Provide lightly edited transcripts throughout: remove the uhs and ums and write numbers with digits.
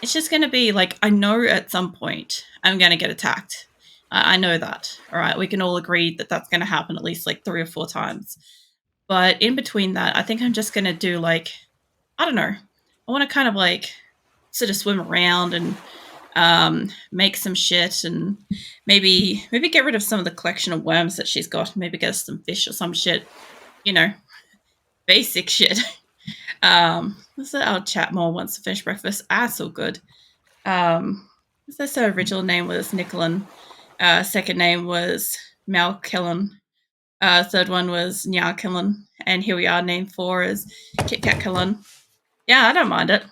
it's just going to be like, I know at some point I'm going to get attacked. I know that. All right. We can all agree that that's going to happen at least like 3 or 4 times. But in between that, I think I'm just going to do like, I don't know. I want to kind of like sort of swim around and make some shit and maybe get rid of some of the collection of worms that she's got. Maybe get us some fish or some shit. You know, basic shit. I'll chat more once I finish breakfast. So good. Her original name was Nicolin. Second name was Mal Killen. Third one was Nya Killen. And here we are, name 4 is Kit Kat Killen. Yeah, I don't mind it.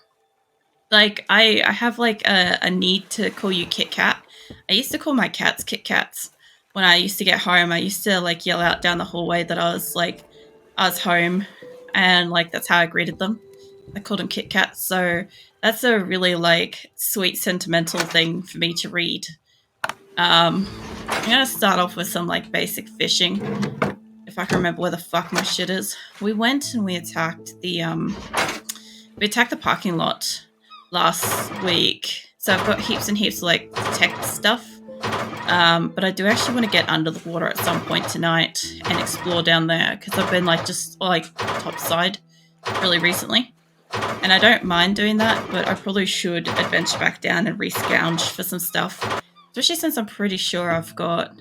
Like, I have like a need to call you Kit Kat. I used to call my cats Kit Kats. When I used to get home, I used to like yell out down the hallway that I was home, and like that's how I greeted them. I called them Kit Kats. So that's a really like sweet sentimental thing for me to read. I'm gonna start off with some like basic fishing. If I can remember where the fuck my shit is. We went and we attacked the parking lot last week. So I've got heaps and heaps of like tech stuff. But I do actually want to get under the water at some point tonight and explore down there because I've been like just like topside really recently. And I don't mind doing that, but I probably should adventure back down and rescounge for some stuff. Especially since I'm pretty sure I got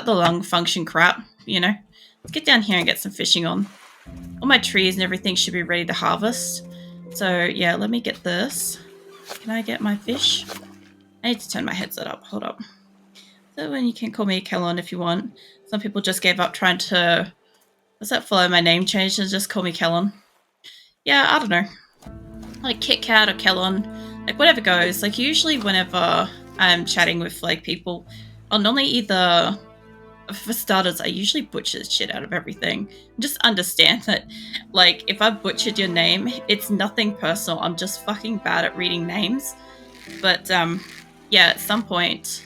the lung function crap, you know. Let's get down here and get some fishing on. All my trees and everything should be ready to harvest. So yeah, let me get this. Can I get my fish? I need to turn my headset up. Hold up. So when you can call me Kellon if you want. Some people just gave up trying to follow my name change and just call me Kellon. Yeah, I don't know. Like Kit Kat or Kellon. Like whatever goes. Like usually whenever I'm chatting with like people, I'll normally either, for starters, I usually butcher the shit out of everything. Just understand that, like, if I butchered your name, it's nothing personal. I'm just fucking bad at reading names. But yeah, at some point,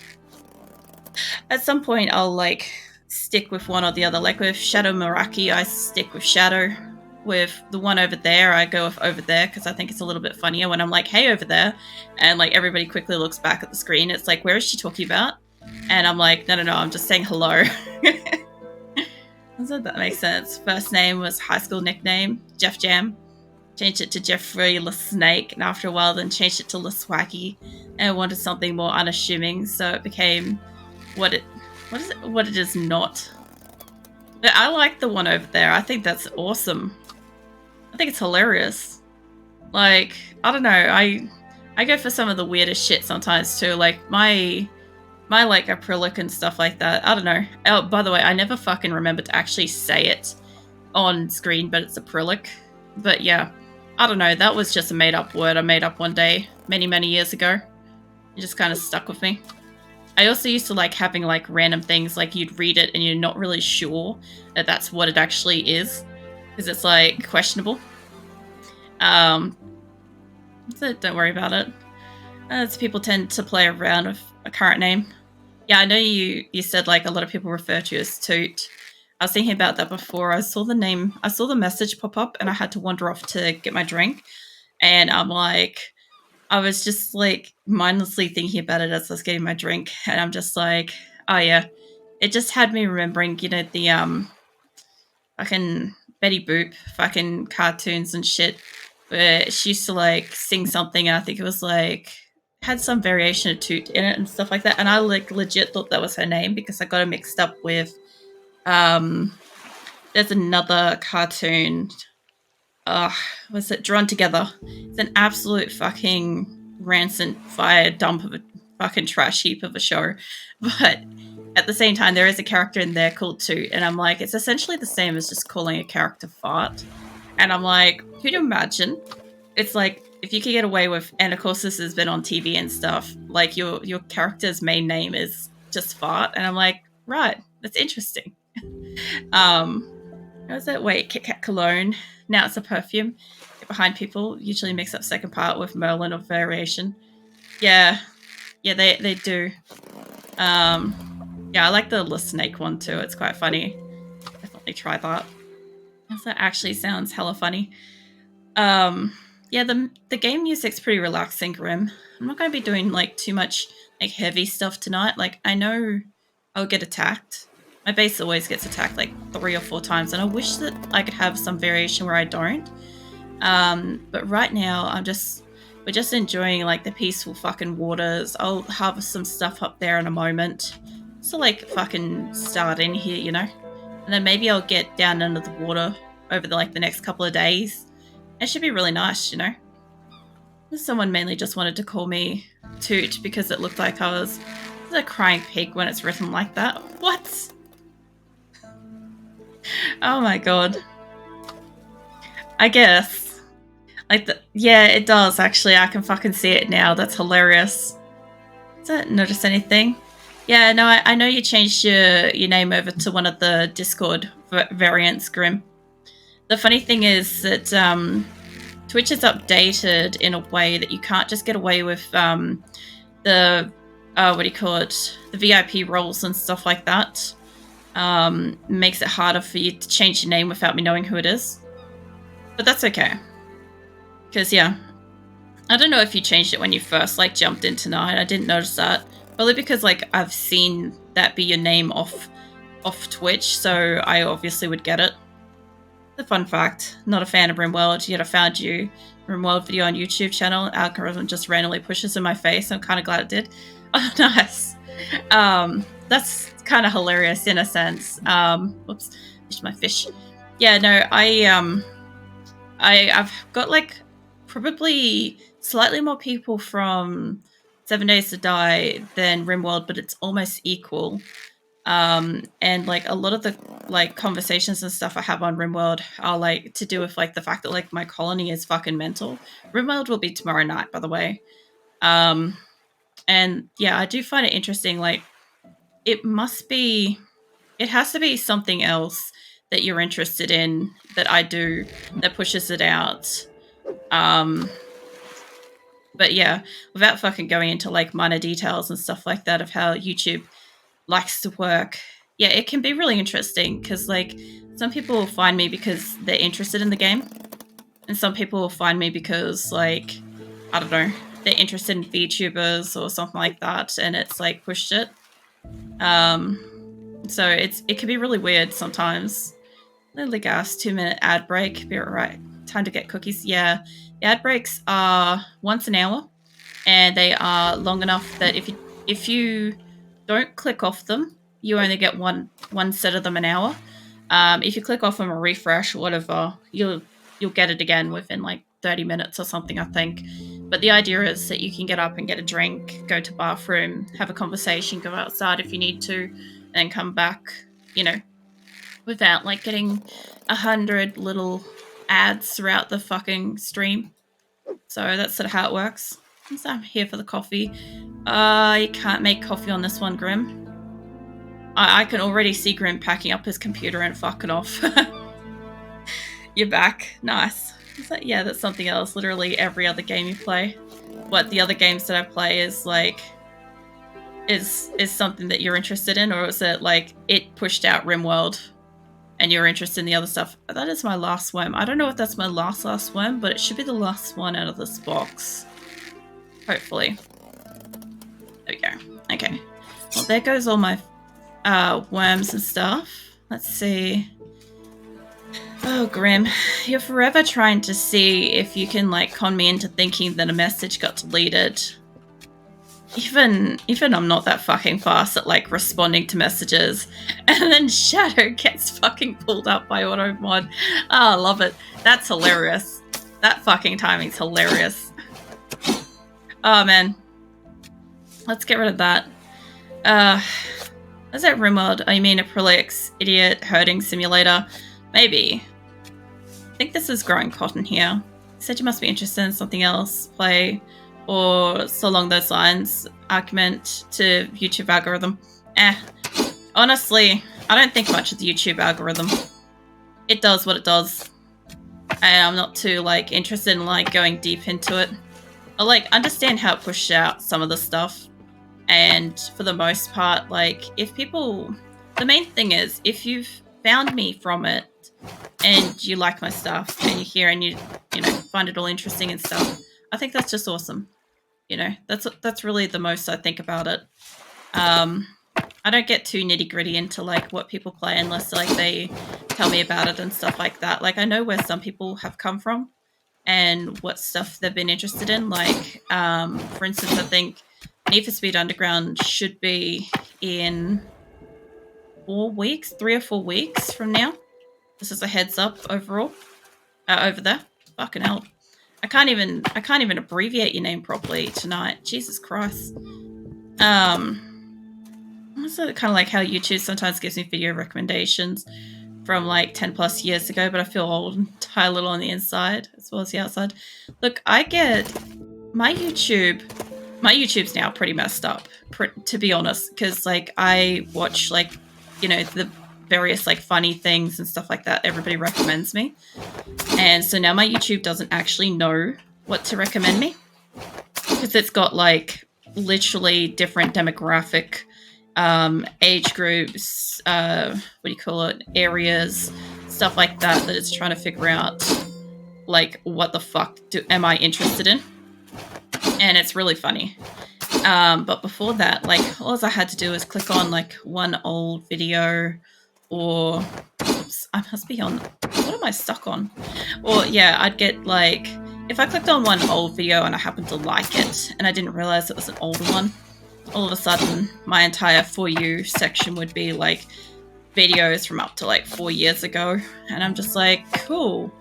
I'll like stick with one or the other. Like with Shadow Maraki, I stick with Shadow. With the one over there, I go with over there because I think it's a little bit funnier when I'm like, hey, over there. And like everybody quickly looks back at the screen. It's like, where is she talking about? And I'm like, no, I'm just saying hello. So that makes sense. First name was high school nickname, Jeff Jam. Changed it to Jeffrey Le Snake, and after a while then changed it to Le Swaggy. And I wanted something more unassuming, so it became what it is not. But I like the one over there. I think that's awesome. I think it's hilarious. Like, I don't know, I go for some of the weirdest shit sometimes too. Like my like acrylic and stuff like that. I don't know. Oh, by the way, I never fucking remember to actually say it on screen, but it's acrylic. But yeah, I don't know. That was just a made up word I made up one day many, many years ago. It just kind of stuck with me. I also used to like having like random things, like you'd read it and you're not really sure that that's what it actually is because it's like questionable. So don't worry about it. As people tend to play around with a current name. Yeah, I know you said like a lot of people refer to you as Toot. I was thinking about that before. I saw the message pop up and I had to wander off to get my drink. And I was just like mindlessly thinking about it as I was getting my drink. And I'm just like, oh yeah. It just had me remembering, you know, the fucking Betty Boop fucking cartoons and shit. Where she used to like sing something and I think it was like had some variation of Toot in it and stuff like that. And I like legit thought that was her name because I got it mixed up with there's another cartoon. Was it Drawn Together? It's an absolute fucking rancid fire dump of a fucking trash heap of a show. But at the same time, there is a character in there called Toot, and I'm like, it's essentially the same as just calling a character Fart. And I'm like, could you imagine? It's like if you could get away with, and of course this has been on TV and stuff, like your character's main name is just Fart, and I'm like, right, that's interesting. What was it? Wait, Kit Kat cologne. Now it's a perfume. Get behind people. Usually mix up second part with Merlin or variation. Yeah, they do. Yeah, I like the Snake one too. It's quite funny. Definitely try that. That actually sounds hella funny. Yeah, the game music's pretty relaxing, Grim. I'm not going to be doing like too much like heavy stuff tonight. Like I know I'll get attacked. My base always gets attacked like 3 or 4 times, and I wish that I could have some variation where I don't. But right now we're just enjoying like the peaceful fucking waters. I'll harvest some stuff up there in a moment. So like fucking start in here, you know? And then maybe I'll get down under the water over the next couple of days. It should be really nice, you know? Someone mainly just wanted to call me Toot because it looked like I was a crying pig when it's written like that. What? Oh my god. I guess. Yeah, it does actually. I can fucking see it now. That's hilarious. Didn't notice anything. Yeah, no, I know you changed your name over to one of the Discord variants, Grim. The funny thing is that Twitch is updated in a way that you can't just get away with the what do you call it? The VIP roles and stuff like that. Makes it harder for you to change your name without me knowing who it is. But that's okay. Because yeah, I don't know if you changed it when you first like jumped in tonight. I didn't notice that. Probably because like I've seen that be your name off Twitch, so I obviously would get it. The fun fact, not a fan of RimWorld, yet I found you RimWorld video on YouTube channel. Algorithm just randomly pushes in my face. I'm kind of glad it did. Oh, nice. That's kind of hilarious in a sense. Whoops, fish my fish. Yeah, no, I've got like probably slightly more people from 7 Days to Die than RimWorld, but it's almost equal. And like a lot of the like conversations and stuff I have on RimWorld are like to do with like the fact that like my colony is fucking mental. RimWorld will be tomorrow night, by the way. And yeah, I do find it interesting. Like it has to be something else that you're interested in that I do that pushes it out. But yeah, without fucking going into like minor details and stuff like that of how YouTube likes to work, yeah, it can be really interesting because like some people will find me because they're interested in the game, and some people will find me because like I don't know, they're interested in VTubers or something like that, and it's like pushed it. So it can be really weird sometimes. Literally gas 2-minute ad break. Be alright. Time to get cookies. Yeah, the ad breaks are once an hour, and they are long enough that if you don't click off them, you only get one set of them an hour. If you click off them or refresh or whatever, you'll get it again within like 30 minutes or something, I think. But the idea is that you can get up and get a drink, go to bathroom, have a conversation, go outside if you need to, and come back, you know, without like getting 100 little ads throughout the fucking stream. So that's sort of how it works. So I'm here for the coffee. You can't make coffee on this one, Grim. I can already see Grim packing up his computer and fucking off. You're back. Nice. Yeah, that's something else. Literally every other game you play. What the other games that I play is like is something that you're interested in, or is it like it pushed out RimWorld and you're interested in the other stuff? That is my last worm. I don't know if that's my last worm, but it should be the last one out of this box. Hopefully. There we go. Okay. Well, there goes all my worms and stuff. Let's see. Oh, Grim. You're forever trying to see if you can, like, con me into thinking that a message got deleted. Even I'm not that fucking fast at, like, responding to messages. And then Shadow gets fucking pulled up by AutoMod. Oh, I love it. That's hilarious. That fucking timing's hilarious. Oh, man. Let's get rid of that. Is that RimWorld? Oh, you mean a Prolix idiot herding simulator? Maybe. I think this is Growing Cotton here. You said you must be interested in something else. Play, or so along those lines. Argument to YouTube algorithm. Honestly, I don't think much of the YouTube algorithm. It does what it does. And I'm not too, like, interested in, like, going deep into it. I, like, understand how it pushed out some of the stuff. And for the most part, like, if people... The main thing is, if you've found me from it, and you like my stuff and you hear and you find it all interesting and stuff, I think that's just awesome. That's really the most I think about it. Um, I don't get too nitty gritty into like what people play unless like they tell me about it and stuff like that. Like I know where some people have come from and what stuff they've been interested in. Like, for instance, I think Need for Speed Underground should be in 4 weeks, 3 or 4 weeks from now. This is a heads up overall. Over there. Fucking hell. I can't even abbreviate your name properly tonight. Jesus Christ. Also kind of like how YouTube sometimes gives me video recommendations from like 10 plus years ago, but I feel old and tired a little on the inside as well as the outside. Look, I get my YouTube's now pretty messed up, to be honest, because like I watch like the various like funny things and stuff like that everybody recommends me, and so now my YouTube doesn't actually know what to recommend me because it's got like literally different demographic age groups, areas, stuff like that it's trying to figure out like what the fuck am I interested in, and it's really funny. But before that, like all I had to do was click on like one old video, or oops, I must be on, what am I stuck on? Or yeah, I'd get like, if I clicked on one old video and I happened to like it and I didn't realize it was an older one, all of a sudden my entire For You section would be like videos from up to like 4 years ago, and I'm just like, cool.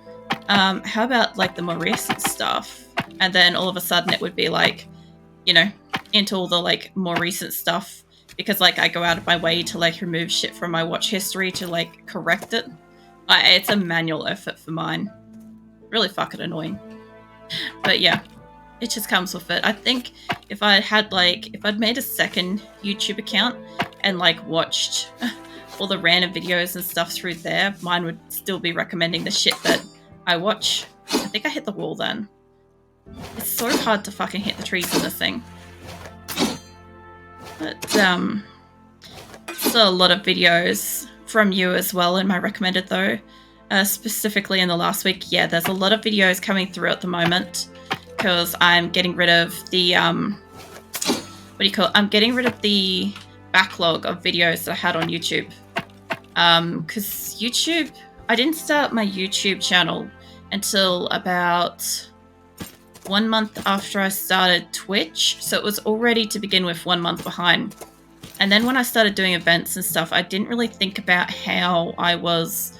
How about like the more recent stuff? And then all of a sudden it would be like, into all the like more recent stuff, because like I go out of my way to like remove shit from my watch history to like correct it. It's a manual effort for mine. Really fucking annoying. But yeah, it just comes with it. I think if I'd made a second YouTube account and like watched all the random videos and stuff through there, mine would still be recommending the shit that I watch. I think I hit the wall then. It's so hard to fucking hit the trees in this thing. But still a lot of videos from you as well in my recommended though. Specifically in the last week, yeah, there's a lot of videos coming through at the moment because I'm getting rid of the I'm getting rid of the backlog of videos that I had on YouTube. Because YouTube, I didn't start my YouTube channel until about 1 month after I started Twitch, so it was already to begin with 1 month behind. And then when I started doing events and stuff, I didn't really think about how I was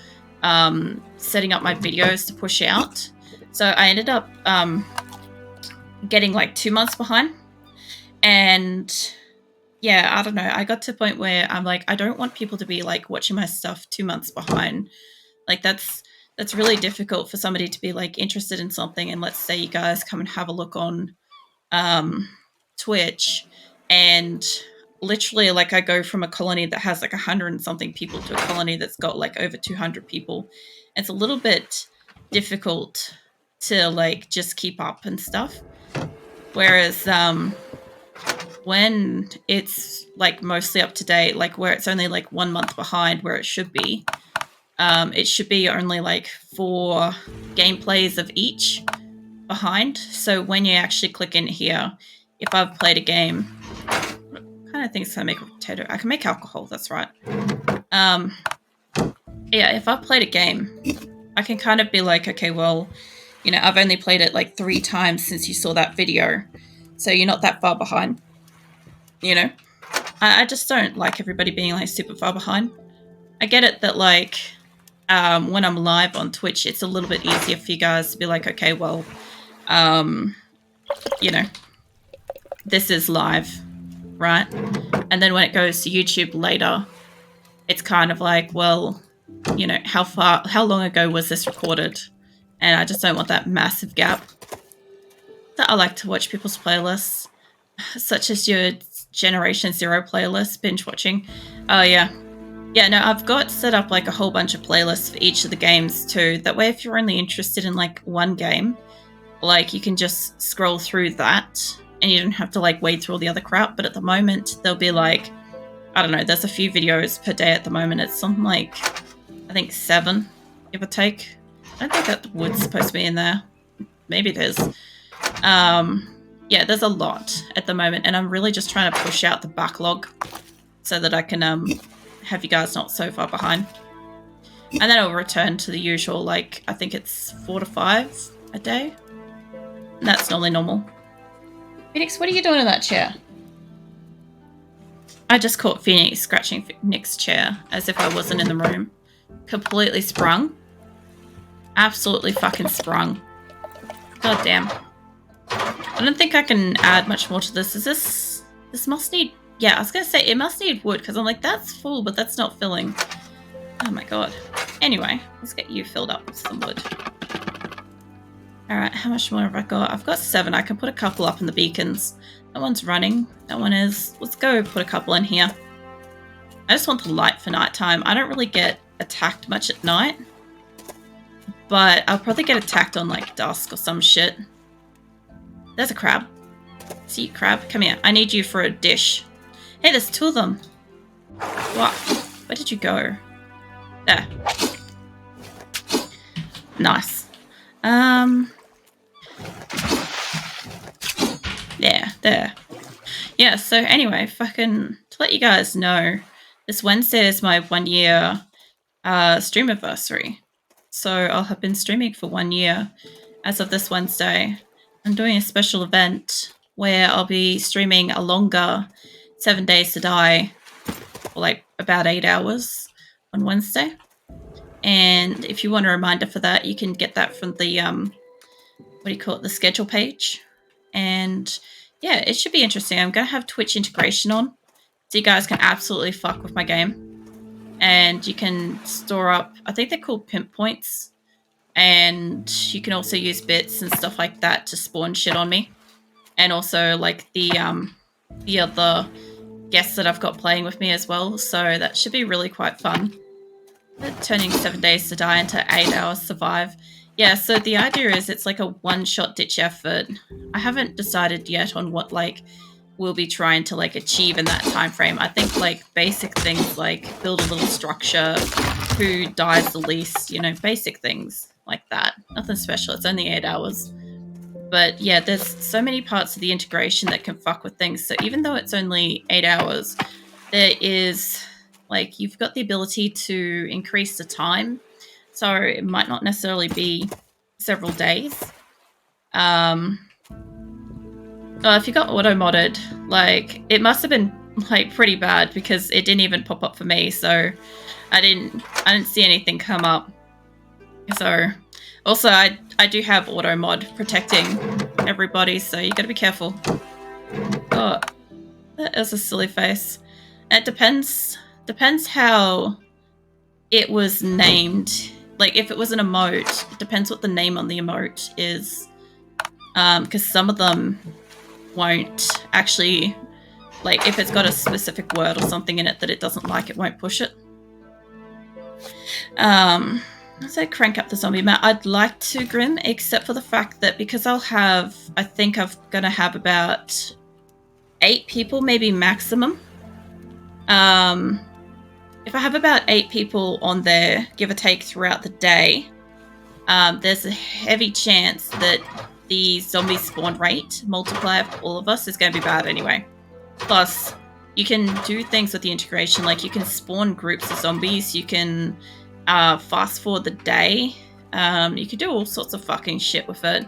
setting up my videos to push out. So I ended up getting like 2 months behind. And yeah, I don't know. I got to a point where I'm like, I don't want people to be like watching my stuff 2 months behind. Like that's really difficult for somebody to be like interested in something, and let's say you guys come and have a look on Twitch, and literally like I go from a colony that has like 100 and something people to a colony that's got like over 200 people. It's a little bit difficult to like just keep up and stuff. Whereas when it's like mostly up to date, like where it's only like 1 month behind where it should be only like 4 gameplays of each behind. So when you actually click in here, if I've played a game, what kind of things can I make with potato? I can make alcohol, that's right. Yeah, if I've played a game, I can kind of be like, okay, well, I've only played it like 3 times since you saw that video, so you're not that far behind. I just don't like everybody being like super far behind. I get it that like when I'm live on Twitch, it's a little bit easier for you guys to be like, okay, well, this is live, right? And then when it goes to YouTube later, it's kind of like, well, how long ago was this recorded? And I just don't want that massive gap. I like to watch people's playlists, such as your Generation Zero playlist, binge watching. Oh, yeah. Yeah, no, I've got set up like a whole bunch of playlists for each of the games too. That way, if you're only interested in like one game, like you can just scroll through that and you don't have to like wade through all the other crap. But at the moment, there'll be like, I don't know, there's a few videos per day at the moment. It's something like, I think 7 give or take. I don't think that wood's supposed to be in there. Maybe it is. Yeah, there's a lot at the moment, and I'm really just trying to push out the backlog so that I can have you guys not so far behind. And then I'll return to the usual, like, I think it's 4 to 5 a day. And that's normally normal. Phoenix, what are you doing in that chair? I just caught Phoenix scratching Nick's chair as if I wasn't in the room. Completely sprung. Absolutely fucking sprung. God damn. I don't think I can add much more to this. Is this... This must need... Yeah, I was going to say, it must need wood, because I'm like, that's full, but that's not filling. Oh my god. Anyway, let's get you filled up with some wood. Alright, how much more have I got? I've got 7. I can put a couple up in the beacons. That one's running. That one is... Let's go put a couple in here. I just want the light for nighttime. I don't really get attacked much at night. But I'll probably get attacked on, like, dusk or some shit. There's a crab. See you, crab. Come here. I need you for a dish. Hey, there's 2 of them. What? Where did you go? There. Nice. Yeah, there. Yeah, so anyway, fucking to let you guys know, this Wednesday is my 1 year stream anniversary. So I'll have been streaming for 1 year as of this Wednesday. I'm doing a special event where I'll be streaming a longer 7 Days to Die for like about 8 hours on Wednesday. And if you want a reminder for that, you can get that from the what do you call it, the schedule page. And yeah, it should be interesting. I'm gonna have Twitch integration on, so you guys can absolutely fuck with my game. And you can store up, I think they're called pimp points, and you can also use bits and stuff like that to spawn shit on me. And also like the other guests that I've got playing with me as well, so that should be really quite fun. Turning 7 Days to Die into 8 hours survive. Yeah, so the idea is it's like a one-shot ditch effort. I haven't decided yet on what like we'll be trying to like achieve in that time frame. I think like basic things like build a little structure, who dies the least, you know, basic things like that. Nothing special. It's only 8 hours. But yeah, there's so many parts of the integration that can fuck with things. So even though it's only 8 hours, there is like you've got the ability to increase the time. So it might not necessarily be several days. If you got auto modded, like it must have been like pretty bad because it didn't even pop up for me. So I didn't see anything come up. So also I do have auto mod protecting everybody, so you got to be careful. Oh, that is a silly face. It depends how it was named. Like if it was an emote, it depends what the name on the emote is. Because some of them won't actually, like if it's got a specific word or something in it that it doesn't like, it won't push it. So crank up the zombie map. I'd like to, Grim, except for the fact that because I think I'm gonna have about 8 people, maybe maximum. If I have about 8 people on there, give or take throughout the day, there's a heavy chance that the zombie spawn rate multiplier for all of us is going to be bad anyway. Plus, you can do things with the integration, like you can spawn groups of zombies, you can fast forward the day, you can do all sorts of fucking shit with it.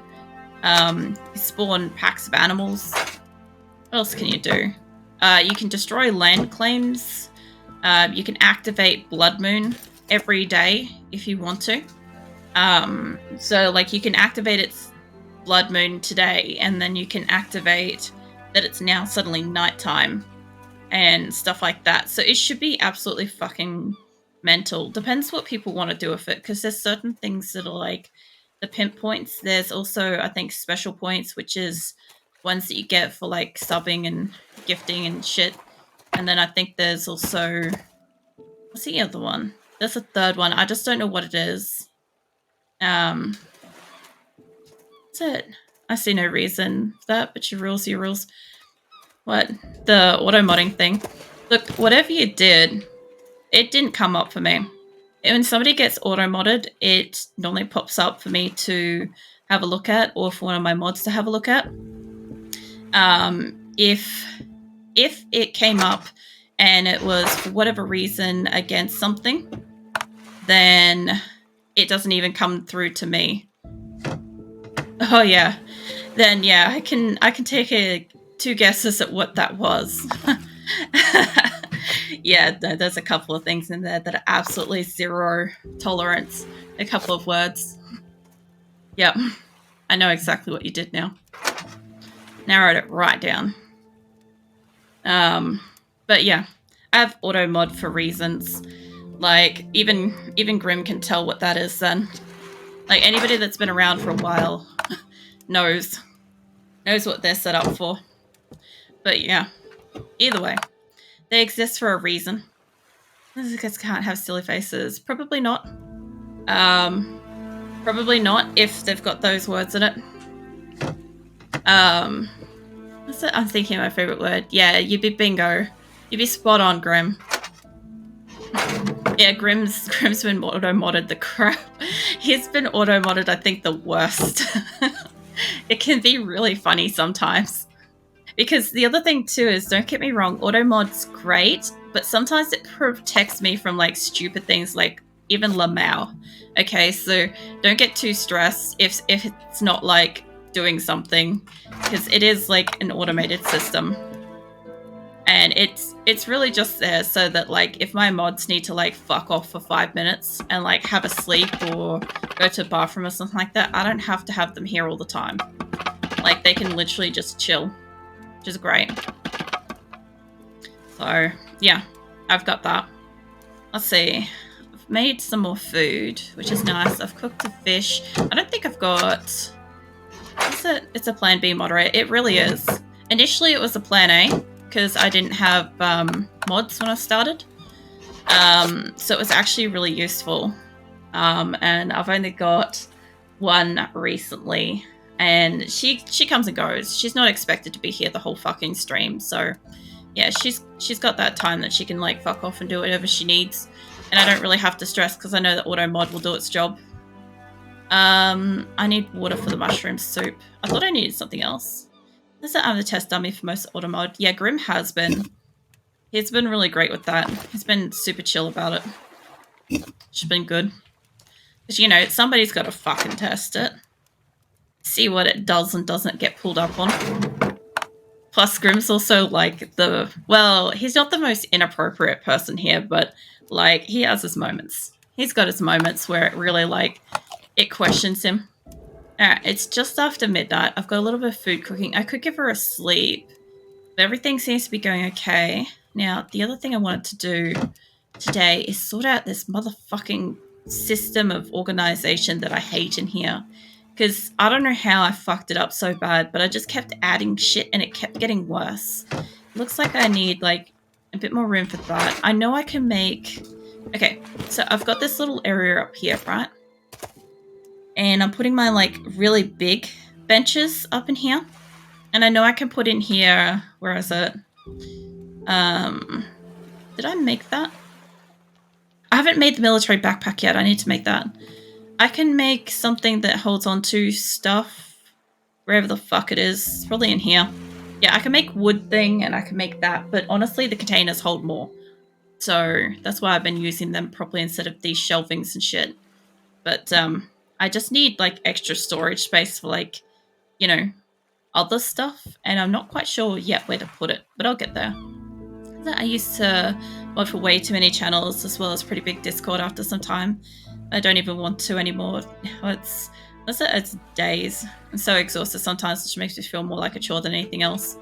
Spawn packs of animals. What else can you do? You can destroy land claims. You can activate Blood Moon every day if you want to. So like you can activate its Blood Moon today, and then you can activate that it's now suddenly nighttime and stuff like that. So it should be absolutely fucking mental. Depends what people want to do with it, because there's certain things that are like the pimp points. There's also, I think, special points, which is ones that you get for like subbing and gifting and shit. And then I think there's also, what's the other one? There's a third one. I just don't know what it is. That's it. I see no reason for that, but your rules. What? The auto modding thing. Look, whatever you did, it didn't come up for me. when somebody gets auto-modded, it normally pops up for me to have a look at, or for one of my mods to have a look at. If it came up and it was for whatever reason against something, then it doesn't even come through to me. Oh yeah, then yeah, I can take two guesses at what that was. Yeah, there's a couple of things in there that are absolutely zero tolerance. A couple of words. Yep, I know exactly what you did now. Narrowed it right down. But yeah, I have auto mod for reasons. Like even Grim can tell what that is. Then, like anybody that's been around for a while knows what they're set up for. But yeah, either way, they exist for a reason. These guys can't have silly faces. Probably not. Probably not if they've got those words in it. What's it? I'm thinking of my favorite word. Yeah, you'd be bingo. You'd be spot on, Grim. Yeah, Grim's been auto-modded the crap. He's been auto-modded, I think, the worst. It can be really funny sometimes. Because the other thing too is, don't get me wrong, auto-mod's great, but sometimes it protects me from like stupid things like even Lamau. Okay, so don't get too stressed if it's not like doing something, because it is like an automated system. And it's really just there so that like if my mods need to like fuck off for 5 minutes and like have a sleep or go to a bathroom or something like that, I don't have to have them here all the time. Like they can literally just chill, which is great. So yeah, I've got that. Let's see. I've made some more food, which is nice. I've cooked the fish. I don't think I've got... It's a plan B moderator. It really is. Initially it was a plan A, because I didn't have mods when I started. So it was actually really useful. And I've only got one recently. And she comes and goes. She's not expected to be here the whole fucking stream. So yeah, she's got that time that she can like fuck off and do whatever she needs. And I don't really have to stress because I know that auto mod will do its job. I need water for the mushroom soup. I thought I needed something else. There's an other test dummy for most auto mod. Yeah, Grim has been. He's been really great with that. He's been super chill about it. It's been good. Because, you know, somebody's got to fucking test it. See what it does and doesn't get pulled up on. Plus, Grim's also like well, he's not the most inappropriate person here, but like he has his moments. He's got his moments where it really like, it questions him. Alright, it's just after midnight. I've got a little bit of food cooking. I could give her a sleep, but everything seems to be going okay. Now, the other thing I wanted to do today is sort out this motherfucking system of organization that I hate in here. Because I don't know how I fucked it up so bad, but I just kept adding shit and it kept getting worse. It looks like I need like a bit more room for that. I know I can make... Okay, so I've got this little area up here, right? And I'm putting my like really big benches up in here. And I know I can put in here, where is it? Did I make that? I haven't made the military backpack yet. I need to make that. I can make something that holds on to stuff wherever the fuck it is. It's probably in here. Yeah, I can make wood thing and I can make that, but honestly the containers hold more. So that's why I've been using them properly instead of these shelvings and shit. But I just need like extra storage space for like, you know, other stuff, and I'm not quite sure yet where to put it, but I'll get there. I used to mod for way too many channels as well as pretty big Discord after some time. I don't even want to anymore. It's days. I'm so exhausted sometimes, which makes me feel more like a chore than anything else.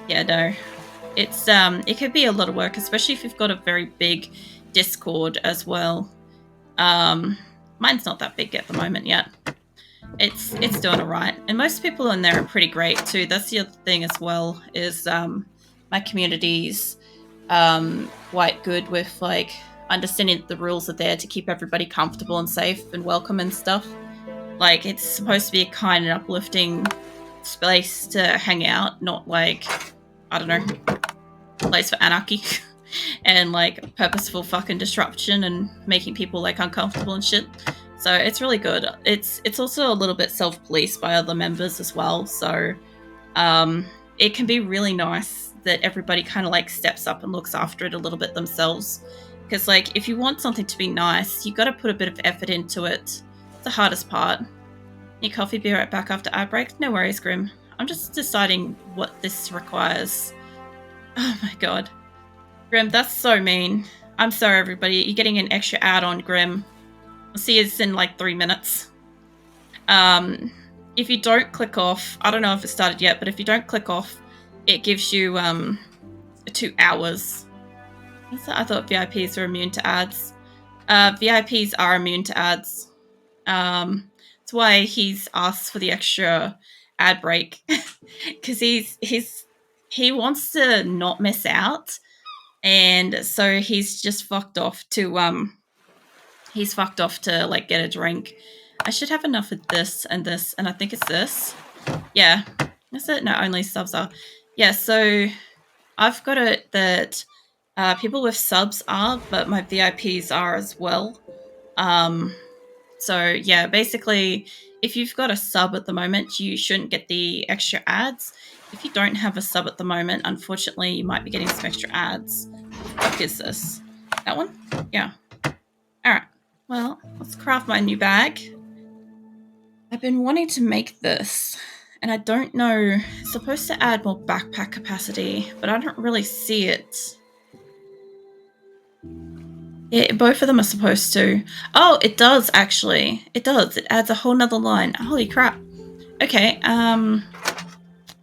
Yeah, no. It's it could be a lot of work, especially if you've got a very big Discord as well. Mine's not that big at the moment yet. It's doing alright. And most people in there are pretty great too. That's the other thing as well, is my community's quite good with like understanding that the rules are there to keep everybody comfortable and safe and welcome and stuff. Like, it's supposed to be a kind and uplifting space to hang out, not like, I don't know, place for anarchy. and like purposeful fucking disruption and making people like uncomfortable and shit. So it's really good. It's also a little bit self-policed by other members as well. So it can be really nice that everybody kind of like steps up and looks after it a little bit themselves. Because like if you want something to be nice, you got to put a bit of effort into it. It's the hardest part. Need coffee? Be right back after ad break. No worries, Grim. I'm just deciding what this requires. Oh my god. Grim, that's so mean. I'm sorry, everybody. You're getting an extra ad on, Grim. I'll see you in like 3 minutes. If you don't click off, I don't know if it started yet, but if you don't click off, it gives you 2 hours. I thought VIPs were immune to ads. VIPs are immune to ads. That's why he's asked for the extra ad break, because he wants to not miss out, and so he's just fucked off to like get a drink. I should have enough of this, and I think it's this. Yeah, is it? No, only subs are. Yeah, so I've got it that people with subs are, but my VIPs are as well. So yeah, basically, if you've got a sub at the moment, you shouldn't get the extra ads. If you don't have a sub at the moment, unfortunately, you might be getting some extra ads. What is this? That one? Yeah. All right. Well, let's craft my new bag. I've been wanting to make this, and I don't know. It's supposed to add more backpack capacity, but I don't really see it. Yeah, both of them are supposed to. Oh, it does actually. It does. It adds a whole nother line. Holy crap. Okay,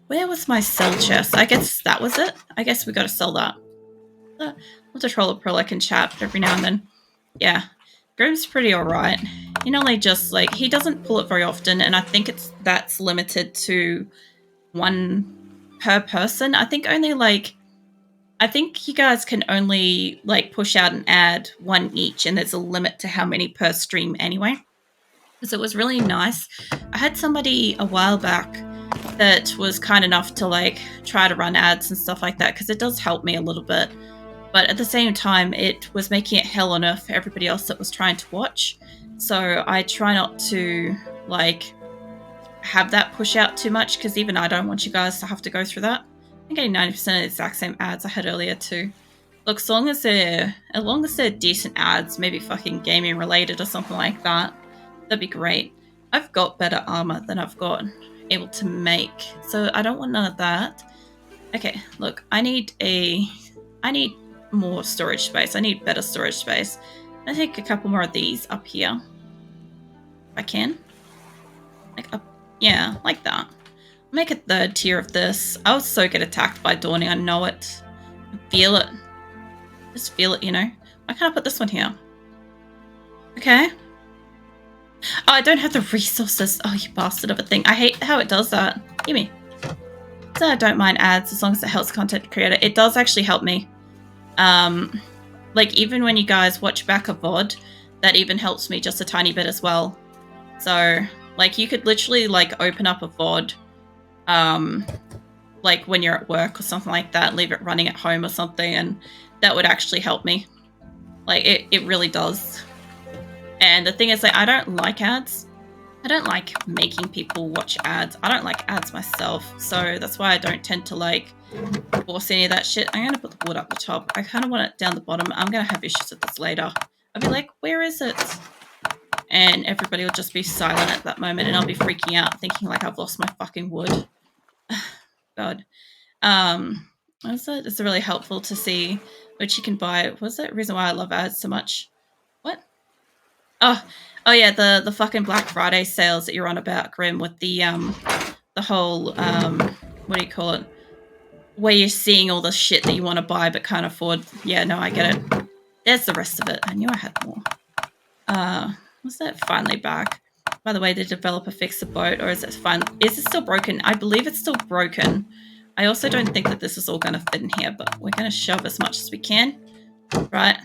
where was my sell chest? I guess that was it. I guess we gotta sell that. We'll just roll a pro like in chat every now and then. Yeah. Grim's pretty alright. He normally just like he doesn't pull it very often, and I think that's limited to 1 per person. I think you guys can only like push out and add 1 each, and there's a limit to how many per stream anyway. Because it was really nice. I had somebody a while back that was kind enough to like try to run ads and stuff like that, because it does help me a little bit. But at the same time, it was making it hell on earth for everybody else that was trying to watch. So I try not to like have that push out too much, because even I don't want you guys to have to go through that. I'm getting 90% of the exact same ads I had earlier too. Look, as long as they're decent ads, maybe fucking gaming related or something like that, that'd be great. I've got better armor than I've got able to make, so I don't want none of that. Okay, look, I need more storage space. I need better storage space. I'll take a couple more of these up here. If I can. Like up, yeah, like that. Make a 3rd tier of this. I'll so get attacked by Dawning, I know it. I feel it. Just feel it, you know. Why can't I put this one here? Okay. Oh, I don't have the resources. Oh, you bastard of a thing. I hate how it does that. Gimme. So I don't mind ads as long as it helps content creator. It does actually help me. Like even when you guys watch back a VOD, that even helps me just a tiny bit as well. So like you could literally like open up a VOD, like when you're at work or something like that, leave it running at home or something, and that would actually help me. Like it really does. And the thing is, like, I don't like ads. I don't like making people watch ads. I don't like ads myself, so that's why I don't tend to like force any of that shit. I'm gonna put the wood up the top. I kind of want it down the bottom. I'm gonna have issues with this later. I'll be like, where is it? And everybody will just be silent at that moment, and I'll be freaking out, thinking like I've lost my fucking wood. God. It's really helpful to see which you can buy. What's the reason why I love ads so much? What? Oh yeah, the fucking Black Friday sales that you're on about, Grim, with the whole what do you call it? Where you're seeing all the shit that you want to buy but can't afford. Yeah, no, I get it. There's the rest of it. I knew I had more. Was that finally back? By the way, did the developer fix the boat, or is it still broken? I believe it's still broken. I also don't think that this is all going to fit in here, but we're going to shove as much as we can. Right?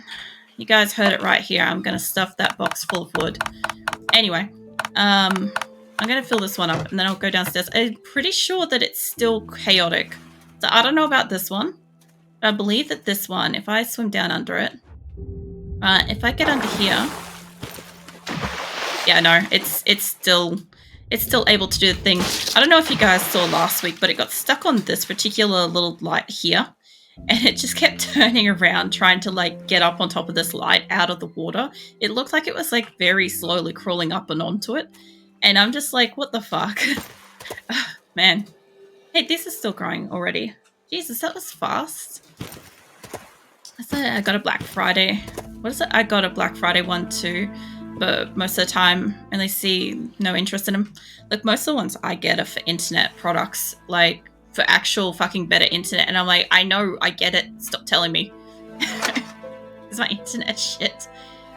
You guys heard it right here. I'm going to stuff that box full of wood. Anyway, I'm going to fill this one up, and then I'll go downstairs. I'm pretty sure that it's still chaotic. So I don't know about this one. I believe that this one, if I swim down under it, if I get under here, yeah, no, it's still able to do the thing. I don't know if you guys saw last week, but it got stuck on this particular little light here, and it just kept turning around trying to like get up on top of this light out of the water. It looked like it was like very slowly crawling up and onto it, and I'm just like, what the fuck? Man. Hey, this is still growing already. Jesus, that was fast. I got a Black Friday. What is it? I got a Black Friday one too, but most of the time I only see no interest in them. Like, most of the ones I get are for internet products, like for actual fucking better internet. And I'm like, I know, I get it. Stop telling me. It's my internet shit.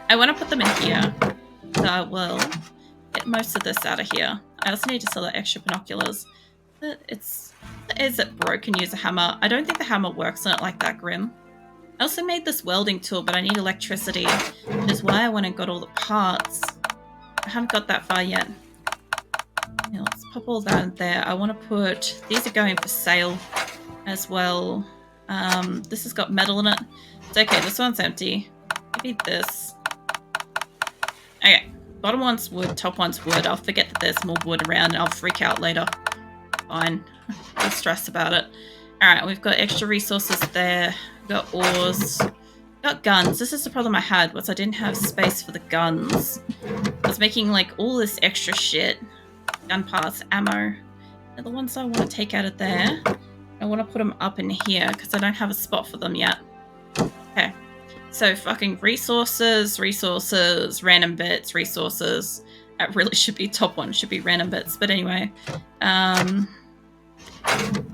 I want to put them in here, so I will get most of this out of here. I also need to sell the extra binoculars. Is it broken? Use a hammer. I don't think the hammer works on it like that, Grim. I also made this welding tool, but I need electricity, which is why I went and got all the parts. I haven't got that far yet. Yeah, let's pop all that in there. I want to put... These are going for sale as well. This has got metal in it. It's okay, this one's empty. Maybe this. Okay, bottom one's wood, top one's wood. I'll forget that there's more wood around and I'll freak out later. Fine. Don't stress about it. Alright, we've got extra resources there. We've got ores. Got guns. This is the problem I had, was I didn't have space for the guns. I was making like all this extra shit. Gun parts, ammo. They're the ones I want to take out of there. I want to put them up in here because I don't have a spot for them yet. Okay. So fucking resources, random bits, resources. That really should be top one, should be random bits. But anyway,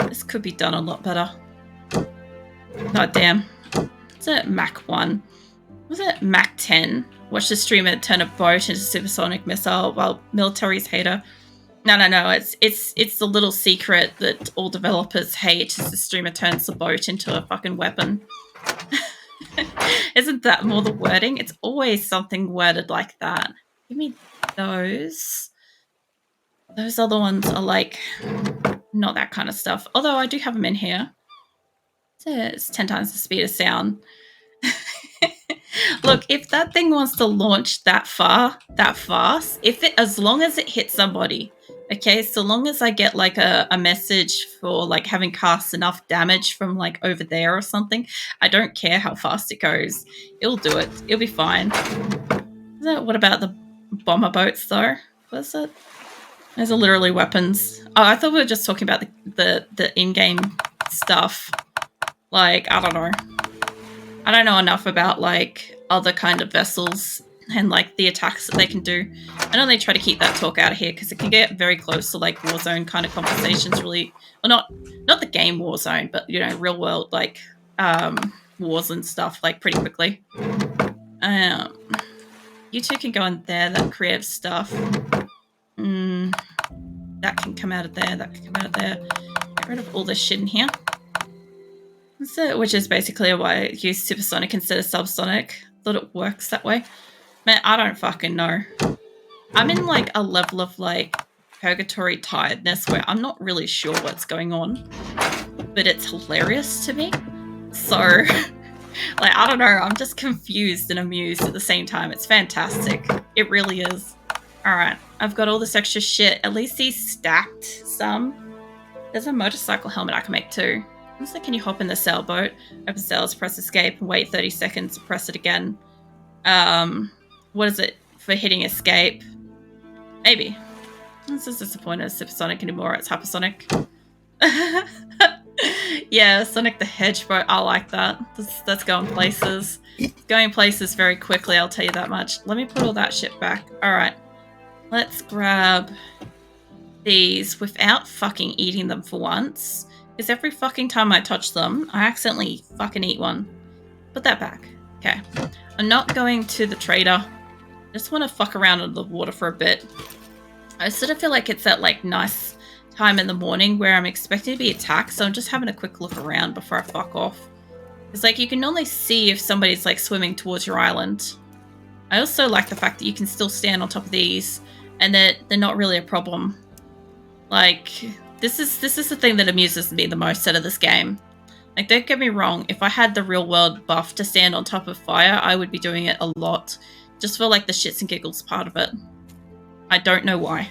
this could be done a lot better. God damn. What's it? Mach 1. Was it Mach 10? Watch the streamer turn a boat into a supersonic missile while militaries hate her. No. It's the little secret that all developers hate, is the streamer turns the boat into a fucking weapon. Isn't that more the wording? It's always something worded like that. Give me those. Those other ones are like not that kind of stuff. Although I do have them in here. It's 10 times the speed of sound. Look, if that thing wants to launch that far, that fast, as long as it hits somebody, okay, so long as I get like a message for like having cast enough damage from like over there or something, I don't care how fast it goes. It'll do it. It'll be fine. What about the bomber boats though? What's it? Those are literally weapons. Oh, I thought we were just talking about the in-game stuff. Like, I don't know. I don't know enough about like other kind of vessels and like the attacks that they can do. I know they try to keep that talk out of here because it can get very close to like Warzone kind of conversations. Really, well, not the game Warzone, but you know, real world like wars and stuff like pretty quickly. You two can go in there. That creative stuff. That can come out of there. That can come out of there. Get rid of all this shit in here. So, which is basically why I use supersonic instead of subsonic. Thought it works that way. Man, I don't fucking know. I'm in like a level of like purgatory tiredness where I'm not really sure what's going on, but it's hilarious to me. So, like, I don't know. I'm just confused and amused at the same time. It's fantastic. It really is. All right, I've got all this extra shit. At least he's stacked some. There's a motorcycle helmet I can make too. So can you hop in the sailboat, open sails, press escape, and wait 30 seconds to press it again? What is it for hitting escape? Maybe. This is disappointing. It's supersonic anymore. It's hypersonic. Yeah, Sonic the Hedgehog. I like that. That's going places. It's going places very quickly, I'll tell you that much. Let me put all that shit back. Alright. Let's grab these without fucking eating them for once. Because every fucking time I touch them, I accidentally fucking eat one. Put that back. Okay. I'm not going to the trader. I just want to fuck around in the water for a bit. I sort of feel like it's that like nice time in the morning where I'm expecting to be attacked, so I'm just having a quick look around before I fuck off. It's like you can only see if somebody's like swimming towards your island. I also like the fact that you can still stand on top of these and that they're not really a problem. Like, this is the thing that amuses me the most out of this game. Like, don't get me wrong, if I had the real world buff to stand on top of fire, I would be doing it a lot. Just for, like, the shits and giggles part of it. I don't know why.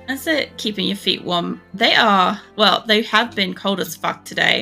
That's it, keeping your feet warm. They are, well, they have been cold as fuck today.